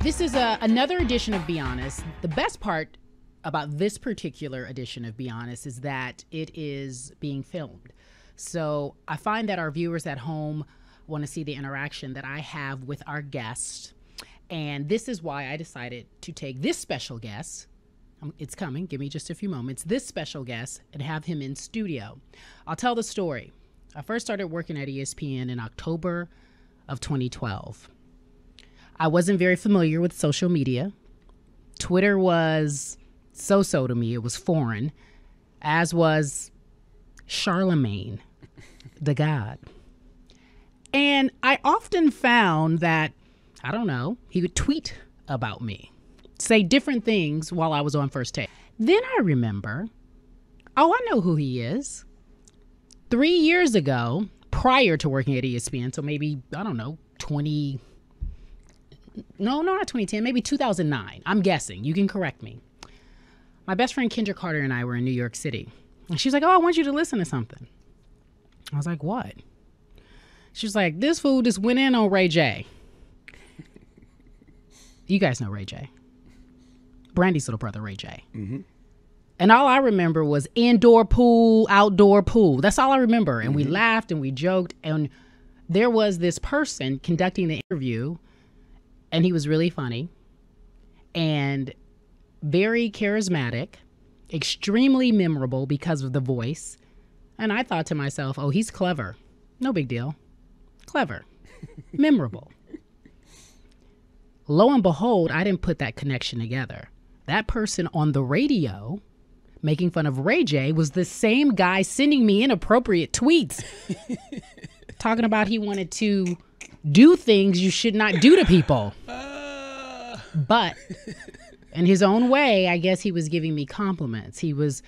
This is another edition of Be Honest. The best part about this particular edition of Be Honest is that it is being filmed. So I find that our viewers at home want to see the interaction that I have with our guests. And this is why I decided to take this special guest. It's coming. Give me just a few moments. This special guest and have him in studio. I'll tell the story. I first started working at ESPN in October of 2012. I wasn't very familiar with social media. Twitter was so-so to me. It was foreign, as was Charlemagne, the God. And I often found that, I don't know, he would tweet about me, say different things while I was on First Take. Then I remember, oh, I know who he is. 3 years ago, prior to working at ESPN, so maybe, I don't know, not 2010, maybe 2009. I'm guessing. You can correct me. My best friend Kendra Carter and I were in New York City. And she's like, oh, I want you to listen to something. I was like, what? She's like, this fool just went in on Ray J. You guys know Ray J. Brandy's little brother, Ray J. Mm-hmm. And all I remember was indoor pool, outdoor pool. That's all I remember. And we laughed and we joked. And there was this person conducting the interview. And he was really funny and very charismatic, extremely memorable because of the voice. And I thought to myself, oh, he's clever. No big deal. Clever. Memorable. Lo and behold, I didn't put that connection together. That person on the radio making fun of Ray J was the same guy sending me inappropriate tweets talking about he wanted to do things you should not do to people. But in his own way, I guess he was giving me compliments. He was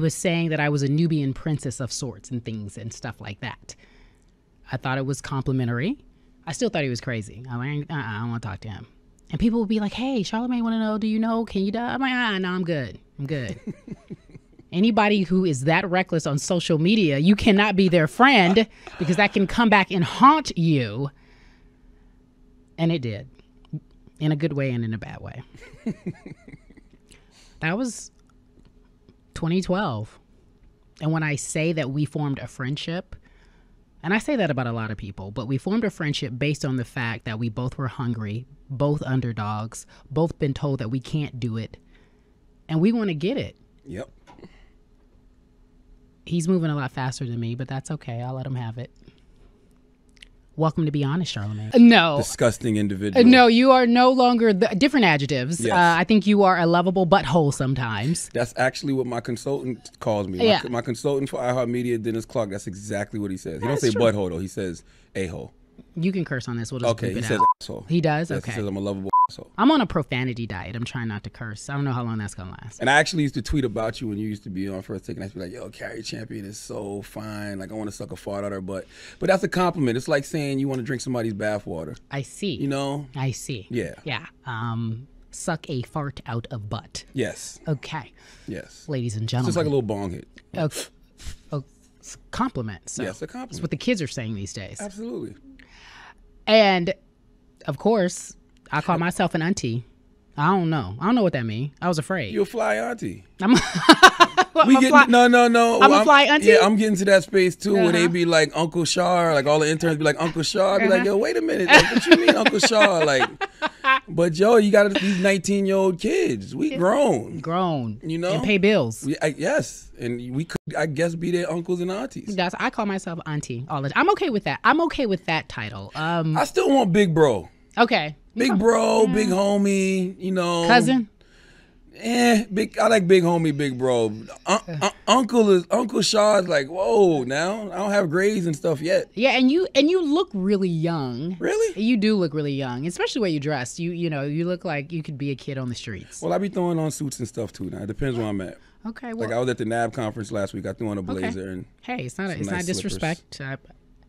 saying that I was a Nubian princess of sorts and things and stuff like that. I thought it was complimentary. I still thought he was crazy. I'm like, I don't want to talk to him. And people would be like, hey, Charlemagne want to know, do you know, can you die? I'm like, no, I'm good. I'm good. Anybody who is that reckless on social media, you cannot be their friend because that can come back and haunt you. And it did, in a good way and in a bad way. That was 2012. And when I say that we formed a friendship, and I say that about a lot of people, but we formed a friendship based on the fact that we both were hungry, both underdogs, both been told that we can't do it, and we want to get it. Yep. He's moving a lot faster than me, but that's okay. I'll let him have it. Welcome to Be Honest, Charlemagne. No. Disgusting individual. No, you are no longer different adjectives. Yes. I think you are a lovable butthole sometimes. That's actually what my consultant calls me. Yeah. My consultant for iHeartMedia, Dennis Clark, that's exactly what he says. He That's don't say true. butthole, though. He says a-hole. You can curse on this. We'll just Okay, bleep he it says out. asshole. He does? Yes, Okay. He says I'm a lovable asshole. I'm on a profanity diet. I'm trying not to curse. I don't know how long that's going to last. And I actually used to tweet about you when you used to be on First Take, and I'd be like, yo, Cari Champion is so fine. Like, I want to suck a fart out her butt. But that's a compliment. It's like saying you want to drink somebody's bathwater. I see. You know? I see. Yeah. Yeah. Suck a fart out of butt. Yes. Okay. Yes. Ladies and It's gentlemen. just like a little bong hit. It's a compliment. So Yes, a compliment. That's what the kids are saying these days. Absolutely. And, of course, I call myself an auntie. I don't know what that means. I was afraid. You're a fly auntie. I'm a No. I'm a fly auntie? Yeah, I'm getting to that space too where they Uh-huh. be like Uncle Shaw, like all the interns be like Uncle Shaw. I be like, yo, wait a minute, like, what you mean Uncle Shaw? Like, but Joe, you got these 19-year-old kids. We grown, you know, and pay bills. Yes, and we could, I guess, be their uncles and aunties. Guys, I call myself auntie all the time. I'm okay with that. I'm okay with that title. I still want big bro. Okay. Big bro, big homie, you know. Cousin? Big. I like big homie, big bro. Uncle Shaw is like, whoa, now I don't have grades and stuff yet. Yeah, and you look really young. Really? You do look really young, especially the way you dress. You know, you look like you could be a kid on the streets. Well, I be throwing on suits and stuff too now. It depends where I'm at. Okay, well, Like I was at the NAB conference last week. I threw on a blazer and hey, it's not some nice not disrespect.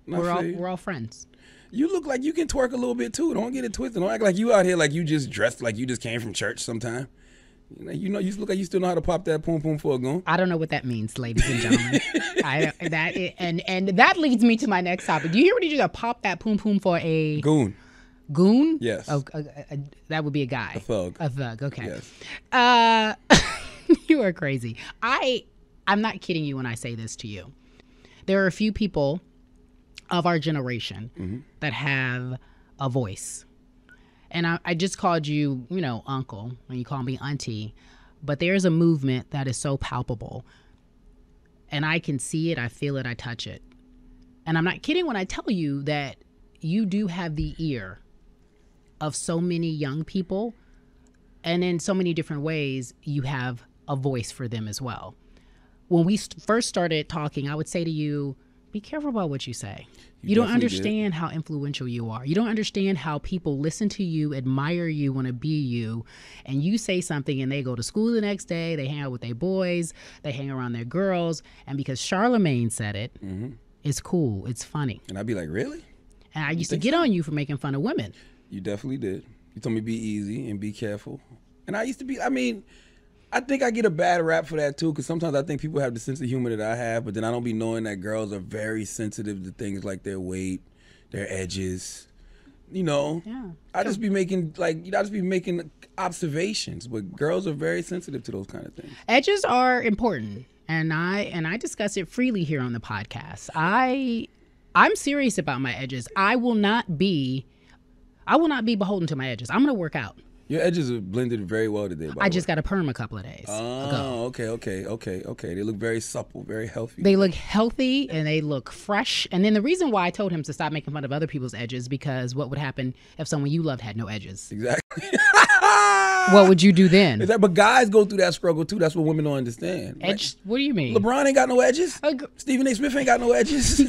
We're all friends. You look like you can twerk a little bit too. Don't get it twisted. Don't act like you out here like you just dressed like you just came from church sometime. You know, you look like you still know how to pop that poom poom for a goon. I don't know what that means, ladies and gentlemen. And that leads me to my next topic. Do you hear what he just pop that poom poom for a goon? Goon? Yes. Oh, that would be a guy. A thug. A thug. Okay. Yes. You are crazy. I'm not kidding you when I say this to you. There are a few people of our generation that have a voice. And I just called you, uncle, and you call me auntie. But there's a movement that is so palpable. And I can see it, I feel it, I touch it. And I'm not kidding when I tell you that you do have the ear of so many young people. And in so many different ways, you have a voice for them as well. When we first started talking, I would say to you, be careful about what you say. You don't understand how influential you are. You don't understand how people listen to you, admire you, want to be you. And you say something and they go to school the next day, they hang out with their boys, they hang around their girls. And because Charlemagne said it, it's cool, it's funny. And I'd be like, really? And I used to get on you for making fun of women. You definitely did. You told me be easy and be careful. And I used to be, I think I get a bad rap for that too, because sometimes I think people have the sense of humor that I have, but then I don't be knowing that girls are very sensitive to things like their weight, their edges. Yeah. I just be making observations, but girls are very sensitive to those kind of things. Edges are important, and I discuss it freely here on the podcast. I'm serious about my edges. I will not be beholden to my edges. I'm going to work out. Your edges are blended very well today, by I just got a perm a couple of days ago. Okay. They look very supple, very healthy. They look healthy and they look fresh. And then the reason why I told him to stop making fun of other people's edges, because what would happen if someone you loved had no edges? Exactly. What would you do then? But guys go through that struggle too. That's what women don't understand. Edge? What do you mean? LeBron ain't got no edges. Stephen A. Smith ain't got no edges.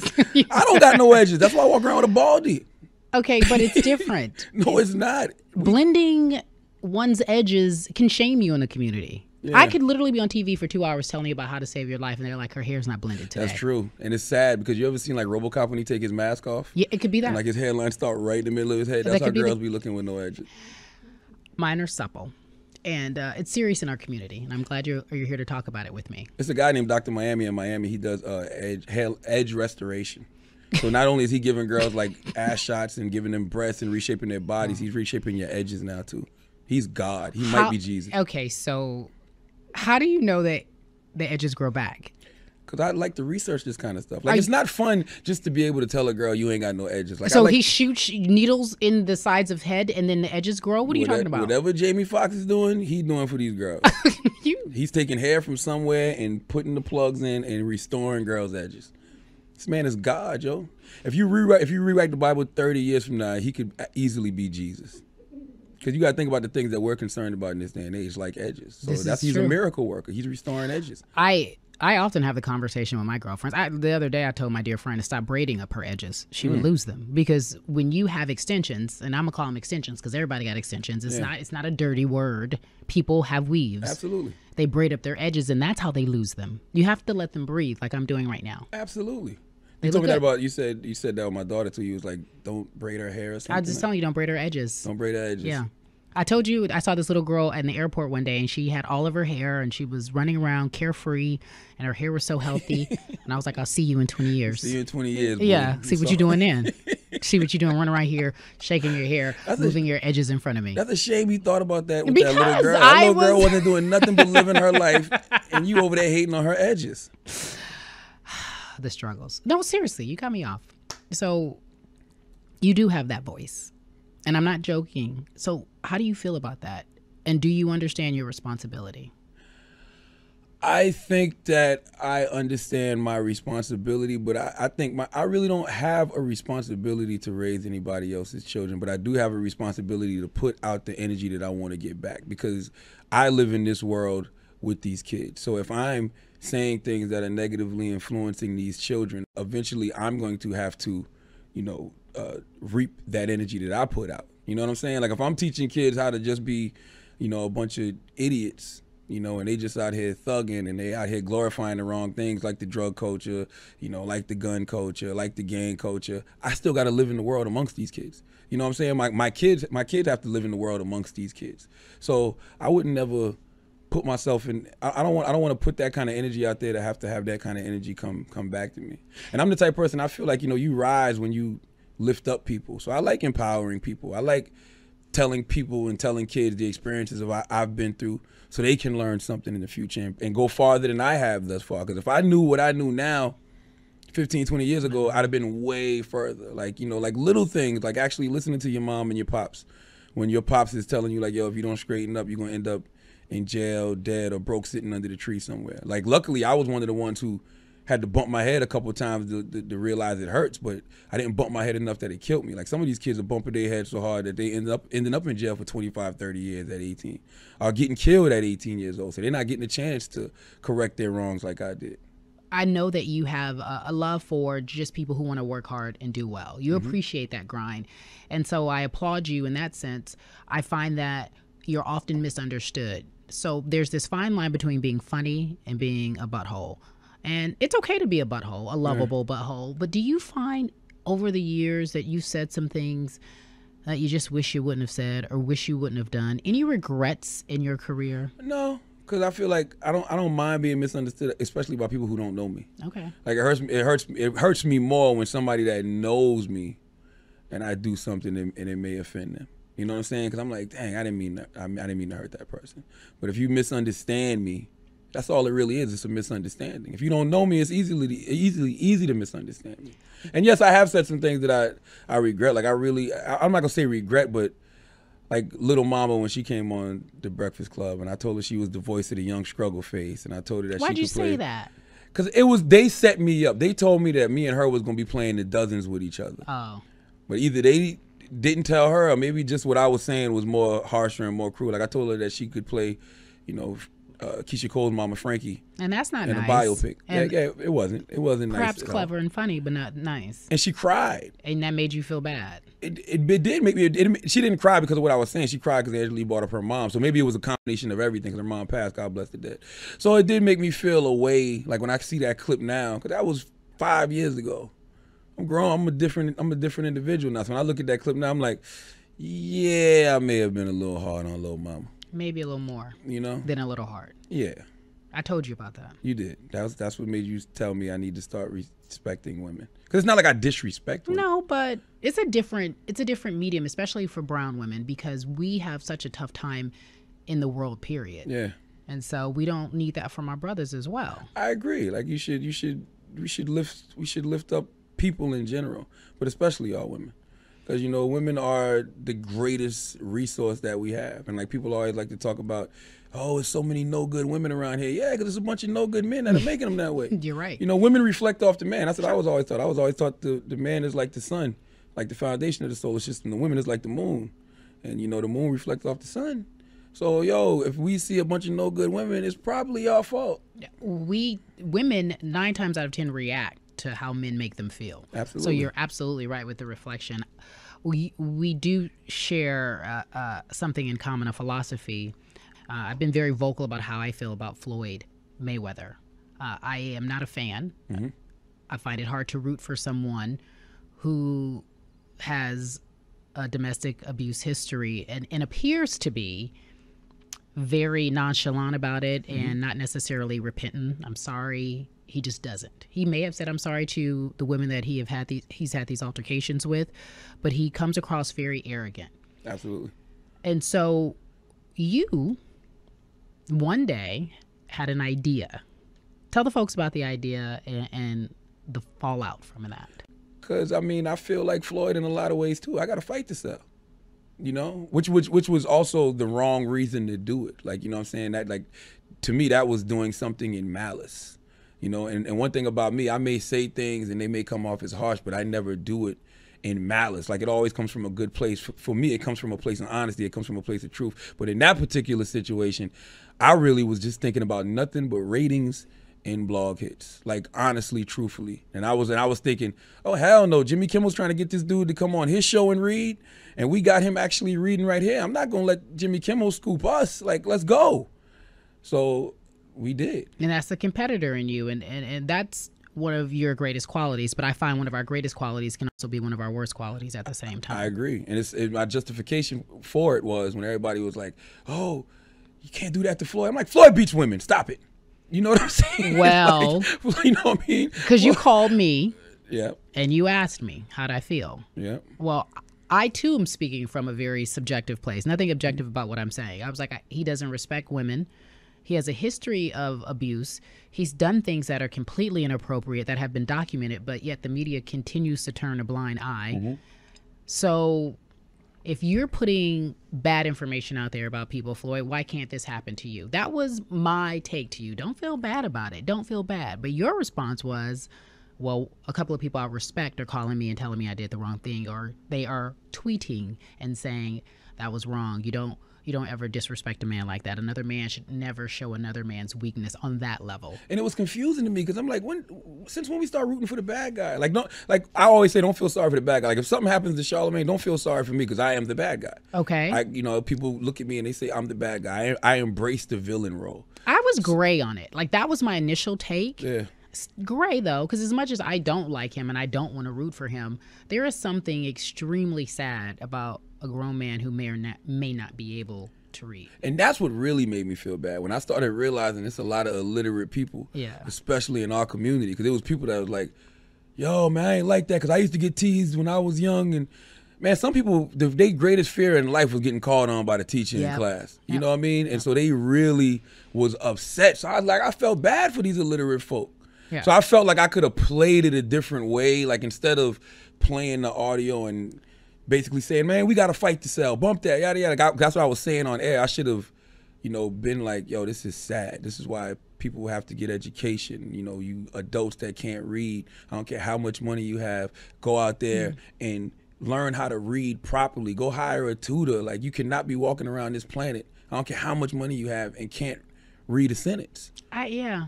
I don't got no edges. That's why I walk around with a baldy. Okay, but it's different. No, it's not. Blending one's edges can shame you in the community. Yeah. I could literally be on TV for 2 hours telling you about how to save your life, and they're like, her hair's not blended today. That's true. And it's sad because you ever seen like RoboCop when he take his mask off? Yeah, it could be that. And like his hairline start right in the middle of his head. That's how girls be looking with no edges. Mine are supple. And it's serious in our community, and I'm glad you're here to talk about it with me. It's a guy named Dr. Miami in Miami. He does edge restoration. So not only is he giving girls like ass shots and giving them breasts and reshaping their bodies, he's reshaping your edges now too. He's God. He might be Jesus. Okay, so how do you know that the edges grow back? Because I like to research this kind of stuff. Like, it's not fun just to be able to tell a girl you ain't got no edges. Like, so he shoots needles in the sides of head and then the edges grow? What are you talking about? Whatever Jamie Foxx is doing, he's doing for these girls. He's taking hair from somewhere and putting the plugs in and restoring girls' edges. This man is God, yo. If you rewrite the Bible 30 years from now, he could easily be Jesus. Because you got to think about the things that we're concerned about in this day and age, like edges. So he's a miracle worker. He's restoring edges. I often have the conversation with my girlfriends. The other day I told my dear friend to stop braiding up her edges. She would lose them. Because when you have extensions, and I'm going to call them extensions because everybody got extensions. It's not a dirty word. People have weaves. Absolutely. They braid up their edges, and that's how they lose them. You have to let them breathe like I'm doing right now. Absolutely. You told me that about, you said that with my daughter too. You was like, don't braid her hair or something. I was just telling you, don't braid her edges. Don't braid her edges. Yeah. I told you, I saw this little girl in the airport one day, and she had all of her hair, and she was running around carefree, and her hair was so healthy. And I was like, I'll see you in 20 years. See you in 20 years. Yeah, see what you're doing then. See what you're doing, running around here, shaking your hair, moving your edges in front of me. That's a shame you thought about that with that little girl. That little girl wasn't doing nothing but living her life, and you over there hating on her edges. The struggles. No, seriously, you got me off. So you do have that voice. And I'm not joking. So how do you feel about that? And do you understand your responsibility? I think that I understand my responsibility, but I think I really don't have a responsibility to raise anybody else's children, but I do have a responsibility to put out the energy that I want to get back, because I live in this world with these kids. So if I'm saying things that are negatively influencing these children, eventually I'm going to have to, reap that energy that I put out. You know what I'm saying? Like if I'm teaching kids how to just be, a bunch of idiots, and they just out here thugging and they out here glorifying the wrong things, like the drug culture, like the gun culture, like the gang culture, I still got to live in the world amongst these kids. You know what I'm saying? My kids have to live in the world amongst these kids. So I wouldn't never put myself in. I don't want to put that kind of energy out there to have that kind of energy come back to me. And I'm the type of person, I feel like you rise when you lift up people. So I like empowering people. I like telling people and telling kids the experiences of I've been through so they can learn something in the future and go farther than I have thus far. Because if I knew what I knew now 15, 20 years ago, I'd have been way further. Like, you know, like little things, like actually listening to your mom and your pops. When your pops is telling you, like, yo, if you don't straighten up, you're going to end up in jail, dead, or broke sitting under the tree somewhere. Like, luckily, I was one of the ones who had to bump my head a couple of times to realize it hurts, but I didn't bump my head enough that it killed me. Like, some of these kids are bumping their head so hard that they ending up in jail for 25, 30 years at 18, or getting killed at 18 years old. So they're not getting a chance to correct their wrongs like I did. I know that you have a love for just people who want to work hard and do well. You appreciate that grind. And so I applaud you in that sense. I find that you're often misunderstood. So there's this fine line between being funny and being a butthole. And it's okay to be a butthole, a lovable butthole. But do you find over the years that you said some things that you just wish you wouldn't have said or wish you wouldn't have done? Any regrets in your career? No. Because I feel like I don't mind being misunderstood, especially by people who don't know me. Okay. Like it hurts me more when somebody that knows me, and I do something and it may offend them. You know what I'm saying? Because I'm like, dang, I didn't mean to hurt that person. But if you misunderstand me, that's all it really is. It's a misunderstanding. If you don't know me, it's easy to misunderstand me. And yes, I have said some things that I regret. Like I'm not gonna say regret, but. Like Little Mama when she came on The Breakfast Club, and I told her she was the voice of the young struggle face, and I told her that Why'd she you could play. say that? Because they set me up. They told me that me and her was gonna be playing the dozens with each other. Oh. But either they didn't tell her, or maybe just what I was saying was more harsher and more cruel. Like I told her that she could play, you know, Keisha Cole's Mama Frankie. And that's not in nice. A biopic. And yeah, it wasn't. It wasn't nice. Perhaps clever and funny, but not nice. And she cried. And that made you feel bad. It did make me. She didn't cry because of what I was saying. She cried because Angela Lee brought up her mom. So maybe it was a combination of everything because her mom passed. God bless the dead. So it did make me feel a way. Like when I see that clip now, because that was 5 years ago. I'm grown. I'm a different individual now. So when I look at that clip now, I'm like, yeah, I may have been a little hard on Little Mama. Maybe a little more. You know. Than a little hard. Yeah. I told you about that. You did. That's what made you tell me I need to start respecting women. Because it's not like I disrespect women. No, but it's a different medium, especially for brown women, because we have such a tough time in the world, period. Yeah. And so we don't need that from our brothers as well. I agree. Like we should lift up people in general, but especially all women. Because, you know, women are the greatest resource that we have. And like people always like to talk about, oh, there's so many no good women around here. Yeah, because there's a bunch of no good men that are making them that way. You're right. You know, women reflect off the man. That's what I was always taught. I was always taught the man is like the sun, like the foundation of the solar system. The women is like the moon. And, you know, the moon reflects off the sun. So, yo, if we see a bunch of no good women, it's probably our fault. Women, 9 times out of 10, react to how men make them feel. Absolutely. So you're absolutely right with the reflection. We do share something in common, a philosophy. I've been very vocal about how I feel about Floyd Mayweather. I am not a fan. Mm-hmm. I find it hard to root for someone who has a domestic abuse history and appears to be very nonchalant about it and not necessarily repentant. I'm sorry. He just doesn't. He may have said I'm sorry to the women that he's had these altercations with, but he comes across very arrogant. Absolutely. And so you one day had an idea. Tell the folks about the idea and the fallout from that. Because, I mean, I feel like Floyd in a lot of ways, too. I got to fight to sell, you know, which was also the wrong reason to do it. Like, you know what I'm saying? That, like, to me, that was doing something in malice, you know. And one thing about me, I may say things and they may come off as harsh, but I never do it in malice. Like, it always comes from a good place. For me, it comes from a place of honesty. It comes from a place of truth. But in that particular situation, I really was just thinking about nothing but ratings and blog hits, like honestly, truthfully. And I was thinking, oh, hell no, Jimmy Kimmel's trying to get this dude to come on his show and read, and we got him actually reading right here. I'm not gonna let Jimmy Kimmel scoop us. Like, let's go. So we did. And that's the competitor in you, and that's one of your greatest qualities. But I find one of our greatest qualities can also be one of our worst qualities at the same time. I agree. And my justification for it was when everybody was like, oh, you can't do that to Floyd. I'm like, Floyd beats women. Stop it. You know what I'm saying? Well, like, you know what I mean? Because you called me Yeah. And you asked me, how'd I feel? Yeah. Well, I too am speaking from a very subjective place. Nothing objective about what I'm saying. I was like, he doesn't respect women. He has a history of abuse. He's done things that are completely inappropriate that have been documented, but yet the media continues to turn a blind eye. So if you're putting bad information out there about people, Floyd, why can't this happen to you? That was my take to you. Don't feel bad about it. Don't feel bad. But your response was, well, a couple of people I respect are calling me and telling me I did the wrong thing, or they are tweeting and saying that was wrong. You don't ever disrespect a man like that. Another man should never show another man's weakness on that level. And it was confusing to me because I'm like, since when we start rooting for the bad guy? Like, I always say, don't feel sorry for the bad guy. Like, if something happens to Charlamagne, don't feel sorry for me because I am the bad guy. Okay. People look at me and they say I'm the bad guy. I embrace the villain role. I was gray on it. Like, that was my initial take. Yeah. Gray, though, because as much as I don't like him and I don't want to root for him, there is something extremely sad about a grown man who may not be able to read. And that's what really made me feel bad when I started realizing it's a lot of illiterate people, especially in our community, because there was people that was like, yo, man, I ain't like that because I used to get teased when I was young. And man, some people, their greatest fear in life was getting called on by the teacher in class. You know what I mean? And so they really was upset. So I felt bad for these illiterate folk. Yeah. So I felt like I could have played it a different way. Like, instead of playing the audio and basically saying, man, we got to fight to sell, bump that, yada, yada. That's what I was saying on air. I should have, been like, yo, this is sad. This is why people have to get education. You adults that can't read, I don't care how much money you have, go out there and learn how to read properly. Go hire a tutor. Like, you cannot be walking around this planet, I don't care how much money you have, and can't read a sentence. Yeah.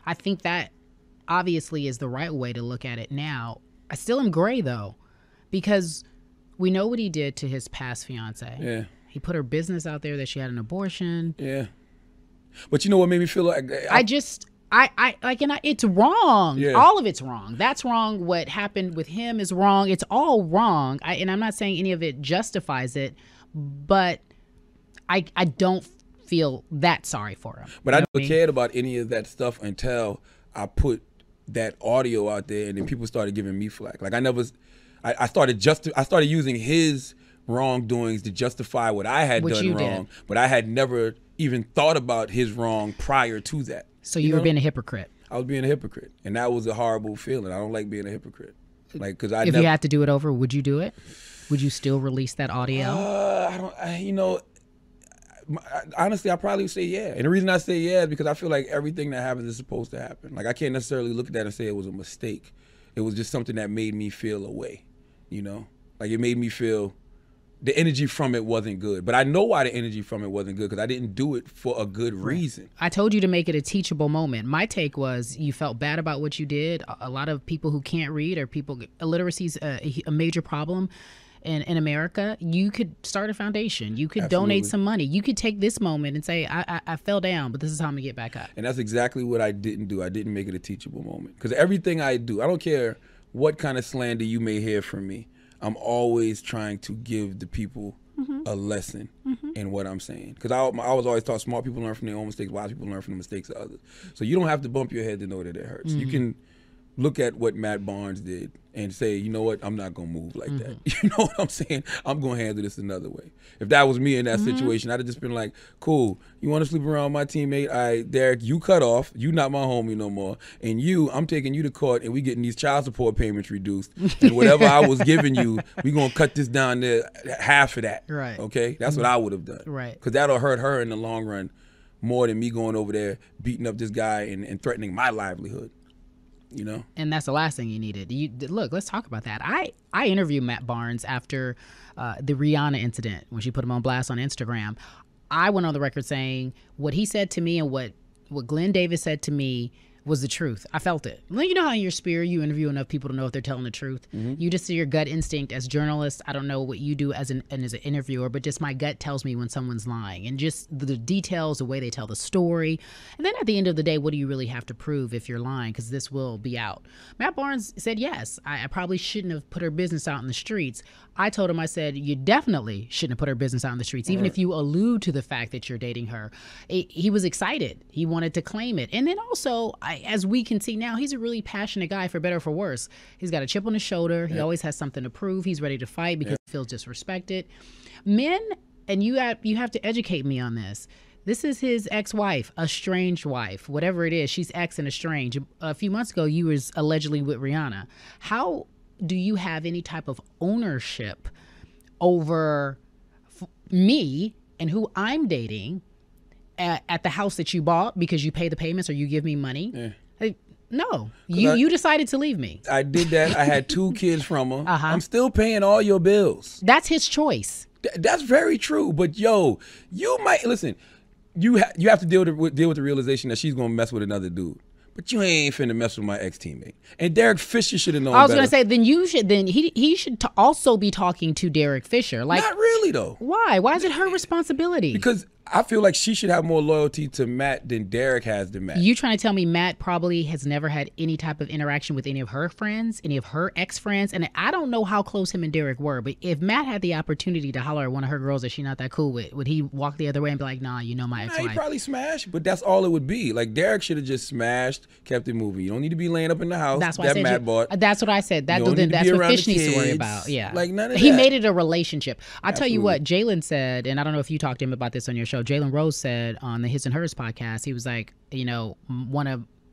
I think that obviously is the right way to look at it now. I still am gray, though, because we know what he did to his past fiance. Yeah. He put her business out there that she had an abortion. Yeah. But you know what made me feel like it's wrong. Yeah. All of it's wrong. That's wrong. What happened with him is wrong. It's all wrong. And I'm not saying any of it justifies it, but I don't feel that sorry for him. But I never cared about any of that stuff until I put that audio out there, and then people started giving me flack. Like, I started using his wrongdoings to justify what I had done wrong, but I had never even thought about his wrong prior to that. So you were being a hypocrite. I was being a hypocrite, and that was a horrible feeling. I don't like being a hypocrite. Like, because if you had to do it over, would you do it? Would you still release that audio? Honestly, I probably would say yeah. And the reason I say yeah is because I feel like everything that happens is supposed to happen. Like, I can't necessarily look at that and say it was a mistake. It was just something that made me feel a way, Like, it made me feel the energy from it wasn't good. But I know why the energy from it wasn't good, because I didn't do it for a good reason. I told you to make it a teachable moment. My take was you felt bad about what you did. A lot of people who can't read, or illiteracy is a major problem in America. You could start a foundation. You could donate some money. You could take this moment and say, I fell down, but this is how I'm going to get back up. And that's exactly what I didn't do. I didn't make it a teachable moment. Because everything I do, I don't care what kind of slander you may hear from me, I'm always trying to give the people a lesson in what I'm saying. Because I was always taught smart people learn from their own mistakes, wise people learn from the mistakes of others. So you don't have to bump your head to know that it hurts. You can look at what Matt Barnes did and say, you know what, I'm not going to move like that. You know what I'm saying? I'm going to handle this another way. If that was me in that situation, I'd have just been like, cool, you want to sleep around with my teammate? All right, Derek, you cut off. You not my homie no more. And I'm taking you to court, and we getting these child support payments reduced. And whatever I was giving you, we going to cut this down to half of that. Right. Okay? That's what I would have done. Right. Because that'll hurt her in the long run more than me going over there, beating up this guy and threatening my livelihood. And that's the last thing you needed. Look, let's talk about that. I interviewed Matt Barnes after the Rihanna incident, when she put him on blast on Instagram. I went on the record saying what he said to me and what Glenn Davis said to me was the truth. I felt it. You know how in your spirit you interview enough people to know if they're telling the truth? You just see your gut instinct as journalists. I don't know what you do as an interviewer, but just my gut tells me when someone's lying, and just the details, the way they tell the story. And then at the end of the day, what do you really have to prove if you're lying? Because this will be out. Matt Barnes said, yes, I probably shouldn't have put her business out in the streets. I told him, I said, you definitely shouldn't have put her business out in the streets, even if you allude to the fact that you're dating her. He was excited. He wanted to claim it. And then also, as we can see now, he's a really passionate guy, for better or for worse. He's got a chip on his shoulder. He always has something to prove. He's ready to fight because he feels disrespected. Men, and you have to educate me on this. This is his ex-wife, estranged wife, whatever it is. She's ex and estranged. A few months ago, you was allegedly with Rihanna. How do you have any type of ownership over me and who I'm dating at the house that you bought because you pay the payments or you give me money? Yeah. Like, no, you decided to leave me. I did that. I had 2 kids from her. I'm still paying all your bills. That's his choice. That's very true. But yo, you might listen. You have to deal with the realization that she's gonna mess with another dude. But you ain't finna mess with my ex-teammate. And Derek Fisher should have known better. I was gonna say, then he should also be talking to Derek Fisher. Like, not really though. Why? Why is it her responsibility? Because I feel like she should have more loyalty to Matt than Derek has to Matt. You trying to tell me Matt probably has never had any type of interaction with any of her friends, any of her ex-friends? And I don't know how close him and Derek were, but if Matt had the opportunity to holler at one of her girls that she's not that cool with, would he walk the other way and be like, nah, you know my ex-wife? He probably smashed, but that's all it would be. Like, Derek should have just smashed, kept it moving. You don't need to be laying up in the house. That's what that I said. Matt bought. That's what I said. That's what Fish needs to worry about. Yeah. Like, none of he that. made it a relationship. I'll tell you what, Jalen said, and I don't know if you talked to him about this on your show, Jalen Rose said on the His and Hers podcast, he was like, you know,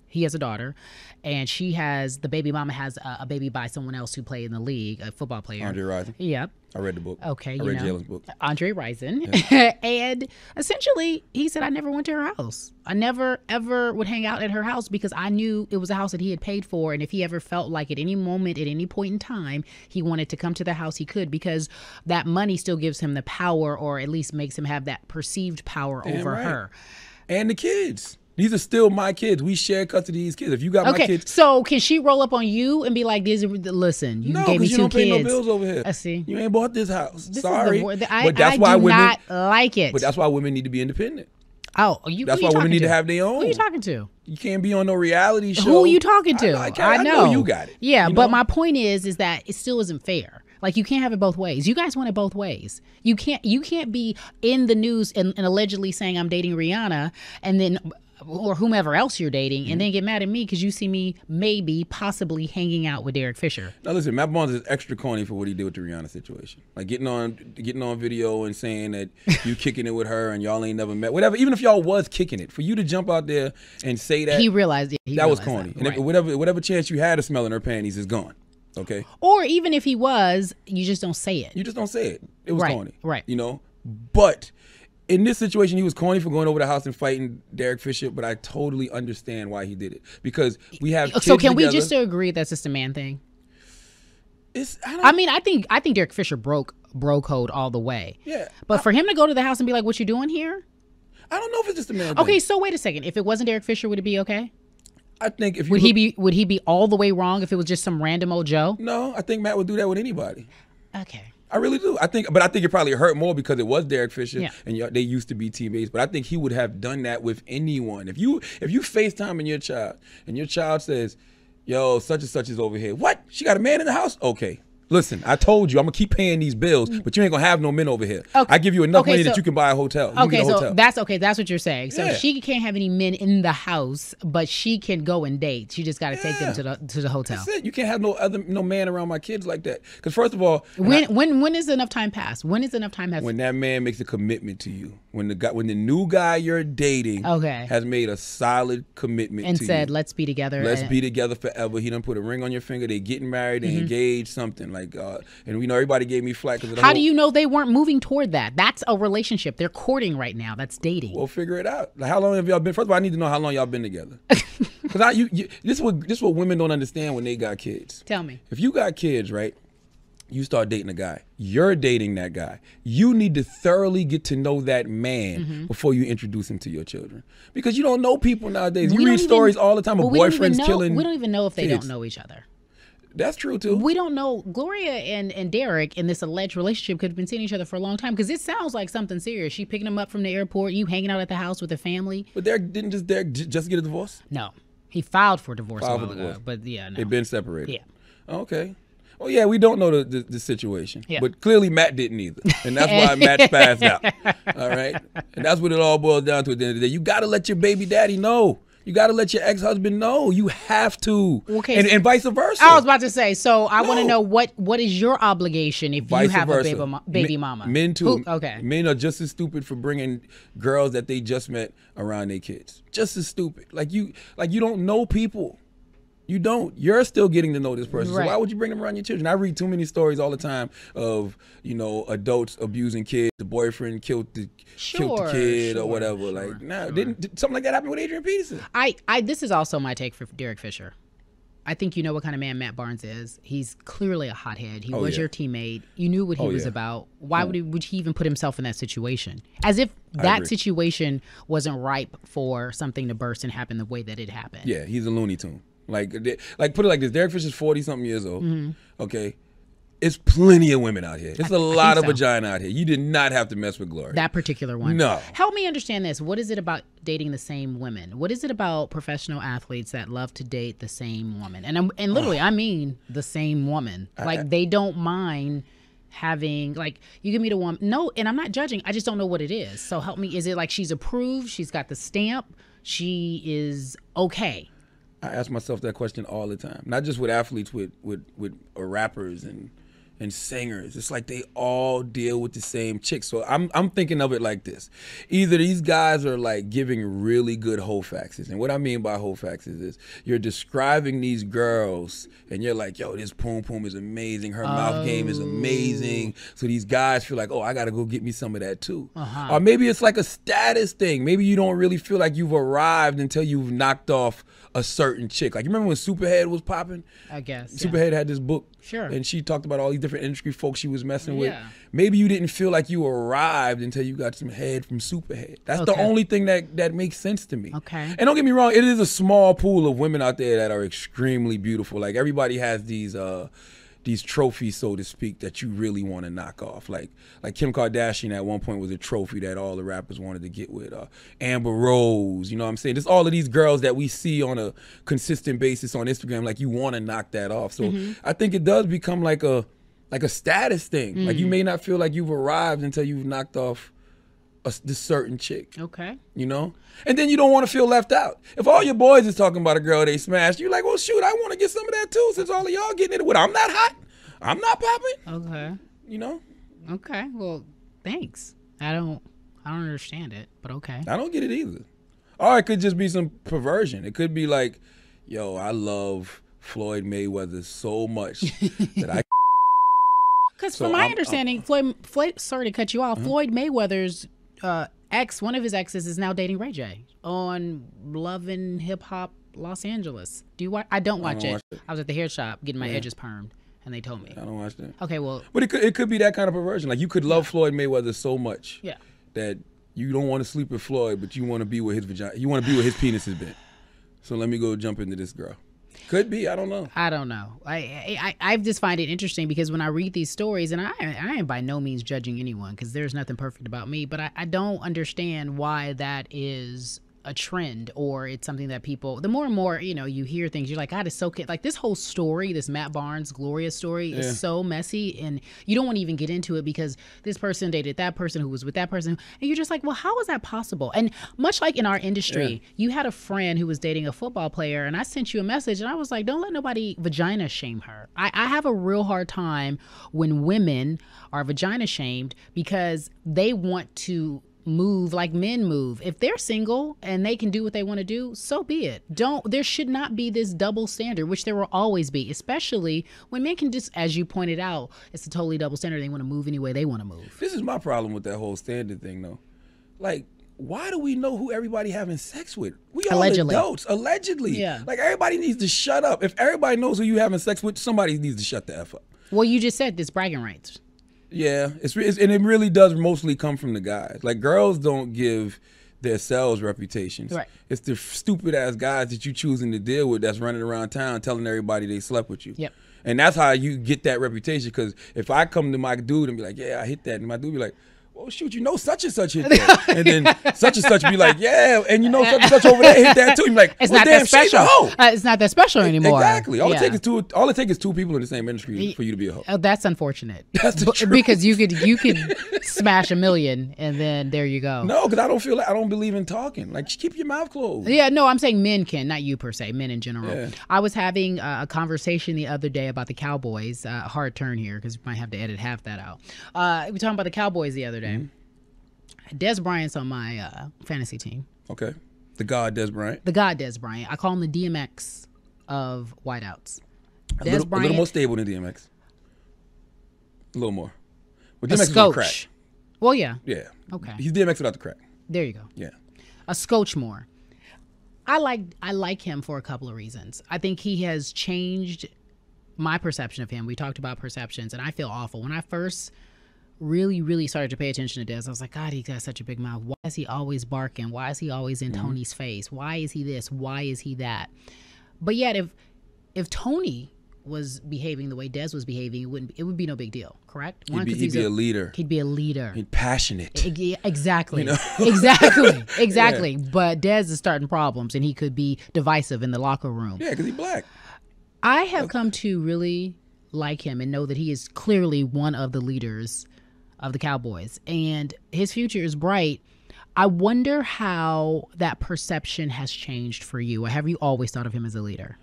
he has a daughter, and the baby mama has a baby by someone else who played in the league, a football player. Andre Rison. Yep. I read the book. Okay, I read Jalen's book. Andre Rison. Yeah. And essentially, he said, I never went to her house. I never, ever would hang out at her house because I knew it was a house that he had paid for. And if he ever felt like at any moment, at any point in time, he wanted to come to the house, he could, because that money still gives him the power, or at least makes him have that perceived power over her. And the kids. These are still my kids. We share custody of these kids. If you got my kids. So can she roll up on you and be like, listen, you gave me 2 kids. No, because you don't pay no bills over here. I see. You ain't bought this house. Sorry. But that's why I do women not like it. But that's why women need to be independent. Oh, that's why women need to have their own. Who are you talking to? You can't be on no reality show. Who are you talking to? I know you got it. Yeah, but my point is that it still isn't fair. Like, you can't have it both ways. You guys want it both ways. You can't be in the news and allegedly saying I'm dating Rihanna, and then, or whomever else you're dating, and then get mad at me because you see me possibly hanging out with Derek Fisher. Now listen, Matt Barnes is extra corny for what he did with the Rihanna situation. Like getting on video and saying that you kicking it with her and y'all ain't never met. Whatever, even if y'all was kicking it, for you to jump out there and say that, he realized that was corny. That. And right. whatever chance you had of smelling her panties is gone. Okay. Or even if he was, you just don't say it. You just don't say it. It was corny. Right. You know? But in this situation, he was corny for going over the house and fighting Derek Fisher, but I totally understand why he did it. Because we have kids So can together. we just agree that's just a man thing? I think Derek Fisher broke code all the way. Yeah. But for him to go to the house and be like, what you doing here? I don't know if it's just a man thing. Okay, so wait a second. If it wasn't Derek Fisher, would it be okay? I think if would he be all the way wrong if it was just some random old Joe? No, I think Matt would do that with anybody. Okay. I really do. I think it probably hurt more because it was Derek Fisher and they used to be teammates. But I think he would have done that with anyone. If you FaceTime your child and your child says, "Yo, such and such is over here," what? She got a man in the house? Okay. Listen, I told you I'm gonna keep paying these bills, but you ain't gonna have no men over here. Okay. I give you enough money that you can buy a hotel. That's what you're saying. So she can't have any men in the house, but she can go and date. She just got to take them to the hotel. That's it. You can't have no man around my kids like that. Because first of all, when is enough time pass? When is enough time pass? When that man makes a commitment to you. When the new guy you're dating has made a solid commitment and to said, you. "Let's be together. Let's be together forever." He done put a ring on your finger. They getting married. They engaged. Something. Like, and we know everybody gave me flack because how do you know they weren't moving toward that? That's a relationship. They're courting right now. That's dating. Well, figure it out. Like, how long have y'all been? First of all, I need to know how long y'all been together. Because this is what women don't understand when they got kids. Tell me. If you got kids, right? You start dating a guy. You're dating that guy. You need to thoroughly get to know that man before you introduce him to your children. Because you don't know people nowadays. You read stories all the time of boyfriends killing. We don't even know if they kids. don't know each other. That's true too. We don't know. Gloria and Derek in this alleged relationship could have been seeing each other for a long time because it sounds like something serious. She picking him up from the airport, you hanging out at the house with the family. But Derek didn't just get a divorce? No. He filed for divorce a while ago. But yeah, no. They've been separated. Yeah. Okay. Oh yeah, we don't know the situation. Yeah. But clearly Matt didn't either. And that's why Matt spazzed out. All right? And that's what it all boils down to at the end of the day. You gotta let your baby daddy know. You got to let your ex-husband know. You have to. Okay. And vice versa. I was about to say, so I want to know what is your obligation if Vice you have versa. a baby mama? Men too. Okay. Men are just as stupid for bringing girls that they just met around their kids. Just as stupid. Like you don't know people. You don't. You're still getting to know this person. Right. So why would you bring them around your children? I read too many stories all the time of, adults abusing kids. The boyfriend killed the kid or whatever. Didn't something like that happen with Adrian Peterson? This is also my take for Derek Fisher. I think you know what kind of man Matt Barnes is. He's clearly a hothead. He was your teammate. You knew what he was about. Why would he even put himself in that situation? As if that situation wasn't ripe for something to burst and happen the way that it happened. Yeah, he's a Looney Tune. Like put it like this. Derek Fisher's 40-something years old. Okay. It's plenty of women out here. It's a lot of vagina out here. You did not have to mess with Gloria. That particular one. No. Help me understand this. What is it about dating the same women? What is it about professional athletes that love to date the same woman? And literally, I mean the same woman. Like they don't mind having, like, you give me the one. No, and I'm not judging. I just don't know what it is. So help me. Is it like she's approved? She's got the stamp. She is okay. I ask myself that question all the time. Not just with athletes, with rappers and singers. It's like they all deal with the same chick. So I'm thinking of it like this. Either these guys are like giving really good hoe faxes. And what I mean by hoe faxes is you're describing these girls and you're like, yo, this poom poom is amazing. Her mouth game is amazing. So these guys feel like, oh, I got to go get me some of that too. Or maybe it's like a status thing. Maybe you don't really feel like you've arrived until you've knocked off a certain chick. Like, you remember when Superhead was popping? I guess. Superhead had this book. Sure. And she talked about all these different industry folks she was messing with. Yeah. Maybe you didn't feel like you arrived until you got some head from Superhead. That's the only thing that makes sense to me. Okay. And don't get me wrong, it is a small pool of women out there that are extremely beautiful. Like, everybody has these trophies, so to speak, that you really want to knock off. Like Kim Kardashian at one point was a trophy that all the rappers wanted to get with. Amber Rose, you know what I'm saying? There's all of these girls that we see on a consistent basis on Instagram, like you want to knock that off. So I think it does become like a status thing. Like, you may not feel like you've arrived until you've knocked off this certain chick. Okay. You know? And then you don't want to feel left out. If all your boys is talking about a girl they smashed, you're like, well, shoot, I want to get some of that too, since all of y'all getting it with. I'm not hot. I'm not popping. Okay. You know? Okay. Well, thanks. I don't understand it, but okay. I don't get it either. Or it could just be some perversion. It could be like, yo, I love Floyd Mayweather so much that I. Because from my understanding, Floyd, sorry to cut you off, Floyd Mayweather's one of his exes is now dating Ray J on Love and Hip Hop Los Angeles. Do you watch? I don't watch it. I was at the hair shop getting my edges permed, and they told me. I don't watch that. Okay, well. But it could be that kind of perversion. Like, you could love Floyd Mayweather so much that you don't want to sleep with Floyd, but you want to be where his vagina. You want to be where his penis has been. So let me go jump into this girl. Could be. I don't know. I don't know. I just find it interesting because when I read these stories, and I am by no means judging anyone because there's nothing perfect about me, but I don't understand why that is a trend, or it's something that people, the more and more, you hear things, you're like, God, it's so like this whole story, this Matt Barnes Gloria story is so messy, and you don't want to even get into it because this person dated that person who was with that person, and you're just like, well, how is that possible? And much like in our industry, you had a friend who was dating a football player, and I sent you a message and I was like, don't let nobody vagina shame her. I have a real hard time when women are vagina shamed because they want to move like men move. If they're single and they can do what they want to do, so be it. There should not be this double standard, which there will always be, especially when men can just, as you pointed out, it's a totally double standard. They want to move any way they want to move. This is my problem with that whole standard thing, though. Like, why do we know who everybody having sex with? We all adults, allegedly. Yeah. Like, everybody needs to shut up. If everybody knows who you having sex with, somebody needs to shut the F up. Well, you just said this bragging rights. Yeah, and it really does mostly come from the guys. Like, girls don't give their selves reputations. Right. It's the stupid ass guys that you choosing to deal with that's running around town telling everybody they slept with you. Yep. And that's how you get that reputation. Because if I come to my dude and be like, yeah, I hit that, and my dude be like, well, shoot, you know such and such hit that. And then such and such be like, yeah, and you know such and such over there hit that too. You're like, it's well, not damn, that special. It's not that special anymore. Exactly. All it takes is two people in the same industry for you to be a hoe. Oh, that's unfortunate. That's the truth. Because you could smash 1 million and then there you go. No, because I don't believe in talking. Like, just keep your mouth closed. Yeah, no, I'm saying men can, not you per se, men in general. Yeah. I was having a conversation the other day about the Cowboys. Hard turn here because we might have to edit half that out. We were talking about the Cowboys the other day. Mm-hmm. Des Bryant's on my fantasy team. Okay. The God Des Bryant. The God Des Bryant. I call him the DMX of wideouts. A little more stable than DMX. A little more. But DMX is on crack. Well, yeah. Yeah. Okay. He's DMX without the crack. There you go. Yeah. A scotch more. I like him for a couple of reasons. I think he has changed my perception of him. We talked about perceptions, and I feel awful. When I first really started to pay attention to Des, I was like, God, he got such a big mouth. Why is he always barking? Why is he always in Tony's face? Why is he this? Why is he that? But yet, if Tony was behaving the way Des was behaving, it would be no big deal, correct? He'd be a leader. He'd be a leader. He'd passionate. Exactly. You know? Exactly. Yeah. But Des is starting problems, and he could be divisive in the locker room. Yeah, because he's black. I have come to really like him and know that he is clearly one of the leaders of the Cowboys, and his future is bright. I wonder how that perception has changed for you. Or have you always thought of him as a leader?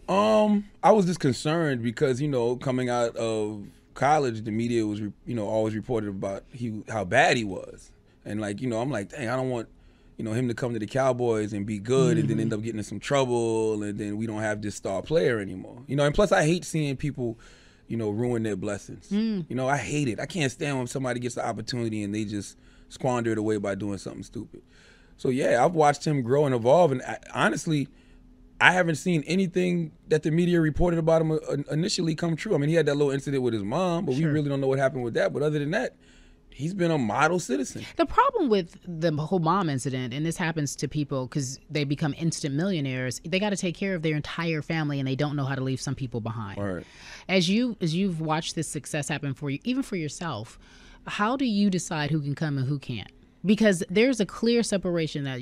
I was just concerned because, coming out of college, the media was, always reported about how bad he was. And I'm like, dang, I don't want, him to come to the Cowboys and be good and then end up getting in some trouble, and then we don't have this star player anymore. And plus I hate seeing people, ruin their blessings. I hate it. I can't stand when somebody gets the opportunity and they just squander it away by doing something stupid. So yeah, I've watched him grow and evolve, and honestly, I haven't seen anything that the media reported about him initially come true. I mean, he had that little incident with his mom, but we really don't know what happened with that. But other than that, he's been a model citizen. The problem with the whole mom incident, and this happens to people because they become instant millionaires, they got to take care of their entire family, and they don't know how to leave some people behind. Right. As you've watched this success happen for you, even for yourself, how do you decide who can come and who can't? Because there's a clear separation that